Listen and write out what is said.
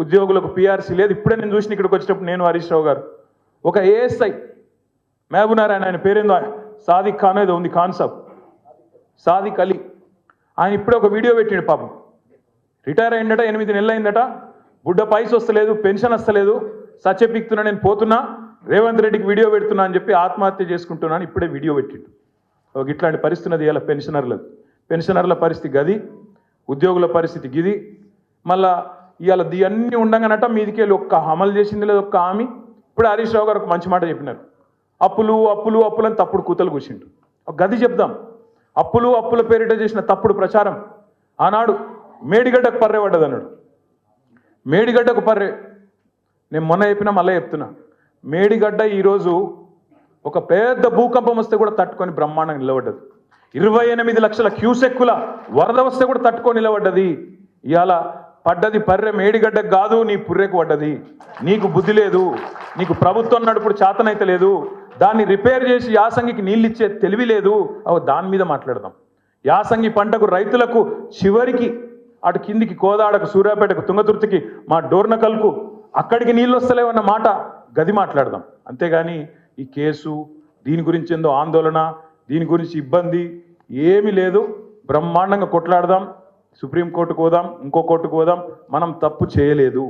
ఉద్యోగులకు పిఆర్సీ లేదు. ఇప్పుడే నేను చూసిన ఇక్కడికి వచ్చేటప్పుడు నేను హరీష్ రావు గారు ఒక ఏఎస్ఐ మహబూబ్నారాయణ ఆయన పేరేందో సాదిక్ ఖాన్ ఏదో ఉంది, ఖాన్ సాబ్ సాదిక్ అలీ, ఆయన ఇప్పుడే ఒక వీడియో పెట్టిండు. పాపం రిటైర్ అయిందట, 8 నెలలు అయిందట, బుడ్డ పైస వస్తలేదు, పెన్షన్ వస్తలేదు, సత్యపిక్తున్నా, నేను పోతున్నా, రేవంత్ రెడ్డికి వీడియో పెడుతున్నా అని చెప్పి ఆత్మహత్య చేసుకుంటున్నాను ఇప్పుడే వీడియో పెట్టిండు. ఒక ఇట్లాంటి పరిస్థితి ఉన్నది ఇలా పెన్షనర్ల పరిస్థితి గది, ఉద్యోగుల పరిస్థితి గిది. మళ్ళా ఇవాళ అన్నీ ఉండగానట మీదికెళ్ళి ఒక్క అమలు చేసింది లేదు ఒక్క హామీ. ఇప్పుడు హరీష్ రావు గారు ఒక మంచి మాట చెప్పినారు, అప్పులు అప్పులు అప్పులు అని తప్పుడు కూతలు కూర్చుండు. ఒక గది చెప్దాం, అప్పుల పేరిట చేసిన తప్పుడు ప్రచారం ఆనాడు మేడిగడ్డకు పర్రె పడ్డది అన్నాడు. మేడిగడ్డకు పర్రె నేను మొన్న చెప్పినా మళ్ళీ చెప్తున్నా, మేడిగడ్డ ఈరోజు ఒక పెద్ద భూకంపం వస్తే కూడా తట్టుకొని బ్రహ్మాండంగా నిలబడ్డది. 28 లక్షల క్యూసెక్కుల వరద వస్తే కూడా తట్టుకొని నిలబడ్డది. ఇవాళ పడ్డది పర్రె మేడిగడ్డకు కాదు, నీ పుర్రెకు పడ్డది. నీకు బుద్ధి లేదు, నీకు ప్రభుత్వం నడుపుడు చేతనైతే లేదు, దాన్ని రిపేర్ చేసి యాసంగికి నీళ్ళు ఇచ్చే తెలివి లేదు. దాని మీద మాట్లాడదాం. యాసంగి పంటకు రైతులకు చివరికి అటు కిందికి కోదాడకు, సూర్యాపేటకు, తుంగతుర్తికి, మా డోర్నకల్కు అక్కడికి నీళ్ళు వస్తలేవన్న మాట గది మాట్లాడదాం. అంతేగాని ఈ కేసు దీని గురించి ఏందో ఆందోళన, దీని గురించి ఇబ్బంది ఏమీ లేదు. బ్రహ్మాండంగా కొట్లాడదాం, సుప్రీంకోర్టుకు పోదాం, ఇంకో కోర్టుకు పోదాం. మనం తప్పు చేయలేదు.